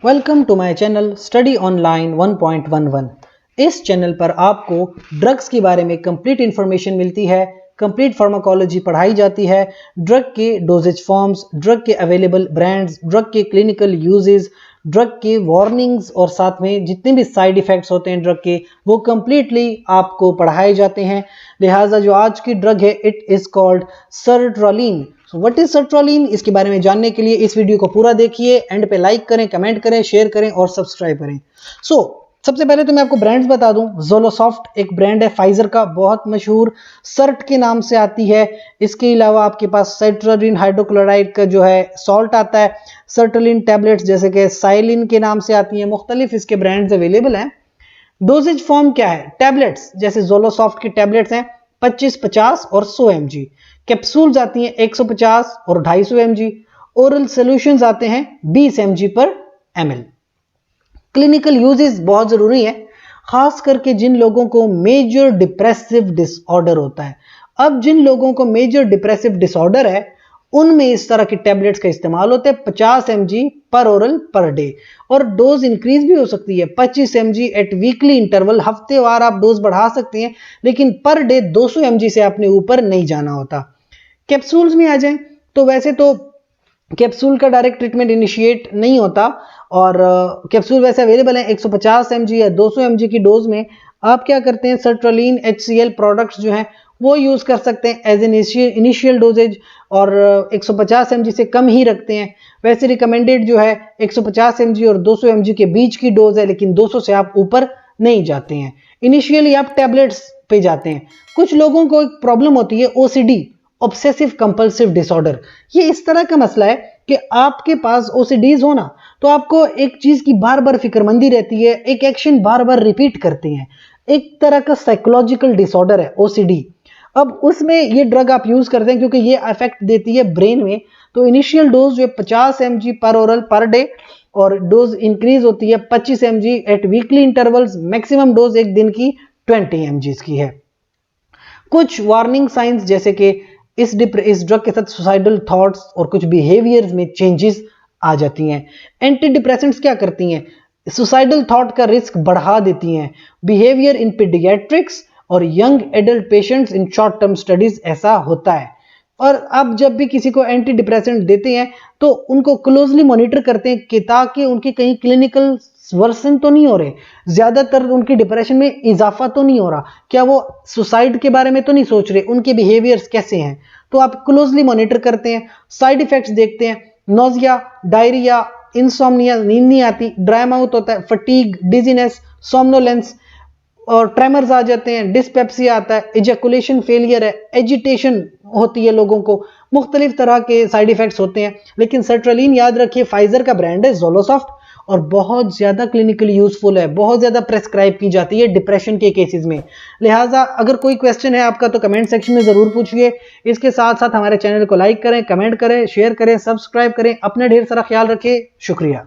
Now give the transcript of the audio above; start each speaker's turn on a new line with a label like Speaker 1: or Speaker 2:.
Speaker 1: Welcome to my channel study online 1.11। इस channel पर आपको ड्रग्स के बारे में कंप्लीट इंफॉर्मेशन मिलती है, कंप्लीट फार्माकोलॉजी पढ़ाई जाती है, ड्रग के डोजेज फॉर्म्स, ड्रग के अवेलेबल ब्रांड्स, ड्रग के क्लिनिकल यूजेस, ड्रग के वार्निंग्स और साथ में जितने भी साइड इफेक्ट्स होते हैं ड्रग के वो कंप्लीटली आपको पढ़ाए जाते हैं। लिहाजा जो आज की ड्रग है it is called sertraline. What is sertraline, इसके बारे में जानने के लिए इस वीडियो को पूरा देखिए, एंड पे लाइक करें, कमेंट करें, शेयर करें और सब्सक्राइब करें। सबसे पहले तो मैं आपको ब्रांड्स बता दूं। ज़ोलोसॉफ्ट एक ब्रांड है फाइजर का, बहुत मशहूर, सर्ट के नाम से आती है। इसके अलावा आपके पास सर्ट्रोलिन हाइड्रोक्लोराइड का जो है सॉल्ट आता है, सर्ट्रोलिन टैबलेट्स जैसे कि साइलिन के नाम से आती है, मुख्तलिफ इसके ब्रांड्स अवेलेबल हैं। डोजेज फॉर्म क्या है? टैबलेट्स जैसे ज़ोलोसॉफ्ट की टैबलेट्स हैं 25, 50 और 100 mg। कैप्सूल्स आती हैं 150 और 250 mg। ओरल सोल्यूशंस आते हैं 20 mg पर ml। क्लिनिकल यूजेस बहुत जरूरी है, खास करके जिन लोगों को मेजर डिप्रेसिव डिसऑर्डर होता है। अब जिन लोगों को मेजर डिप्रेसिव डिसऑर्डर है उनमें इस तरह की टैबलेट्स का इस्तेमाल होता है 50 mg पर ओरल पर डे, और डोज इंक्रीज भी हो सकती है 25 mg एट वीकली इंटरवल। हफ्ते वार आप डोज बढ़ा सकते हैं, लेकिन पर डे 200 mg से आपने ऊपर नहीं जाना होता। कैप्सूल्स में आ जाएं तो वैसे तो कैप्सूल का डायरेक्ट ट्रीटमेंट इनिशिएट नहीं होता, और कैप्सूल वैसे अवेलेबल है 150 mg या 200 mg की डोज में। आप क्या करते हैं, सर्ट्रोलिन HCl प्रोडक्ट्स जो हैं वो यूज कर सकते हैं एज एन इनिशियल डोजेज, और 150 mg से कम ही रखते हैं। वैसे रिकमेंडेड जो है 150 mg और 200 mg के बीच की डोज है, लेकिन 200 से आप ऊपर नहीं जाते हैं। इनिशियली आप टैबलेट्स पे जाते हैं। कुछ लोगों को एक प्रॉब्लम होती है OCD, ऑब्सेसिव कंपल्सिव डिसऑर्डर। ये इस तरह का मसला है कि आपके पास OCDs हो ना, तो आपको एक चीज की बार बार फिक्रमंदी रहती है, एक एक्शन बार बार रिपीट करते हैं। एक तरह का साइकोलॉजिकल डिसऑर्डर है OCD। अब उसमें ये ड्रग आप यूज करते हैं क्योंकि ये अफेक्ट देती है ब्रेन में। तो इनिशियल डोज जो है 50 mg पर ओरल पर डे, और डोज इंक्रीज होती है 25 mg at weekly intervals. Maximum dose एक दिन की 20 mg की है। कुछ वार्निंग साइंस जैसे कि इस ड्रग के साथ सुसाइडल थॉट्स और कुछ बिहेवियर्स में चेंजेस आ जाती हैं। एंटी डिप्रेसेंट्स क्या करती हैं? सुसाइडल थॉट का रिस्क बढ़ा देती हैं। बिहेवियर इन पीडियाट्रिक्स और young adult patients in short term studies ऐसा होता है। और अब जब भी किसी को एंटी डिप्रेसेंट देते हैं तो उनको क्लोजली मॉनिटर करते हैं कि ताकि उनके कहीं क्लिनिकल वर्सन तो नहीं हो रहे, ज्यादातर उनकी डिप्रेशन में इजाफा तो नहीं हो रहा, क्या वो सुसाइड के बारे में तो नहीं सोच रहे, उनके बिहेवियर्स कैसे हैं, तो आप क्लोजली मॉनिटर करते हैं। साइड इफेक्ट्स देखते हैं, नोजिया, डायरिया, इंसोम्निया, नींद नहीं आती, ड्राई माउथ होता है, फटीग, डिजीनेस, सोमनोलेंस और ट्रेमर्स आ जाते हैं, डिस्पेप्सिया आता है, इजैकुलेशन फेलियर है, एजिटेशन होती है लोगों को, मुख्तलिफ तरह के साइड इफेक्ट्स होते हैं। लेकिन सर्ट्रोलिन याद रखिए फाइजर का ब्रांड है, ज़ोलोसॉफ्ट, और बहुत ज्यादा क्लिनिकली यूजफुल है, बहुत ज्यादा प्रेस्क्राइब की जाती है डिप्रेशन के केसेस में। लिहाजा अगर कोई क्वेश्चन है आपका तो कमेंट सेक्शन में जरूर पूछिए। इसके साथ साथ हमारे चैनल को लाइक करें, कमेंट करें, शेयर करें, सब्सक्राइब करें। अपना ढेर सारा ख्याल रखें। शुक्रिया।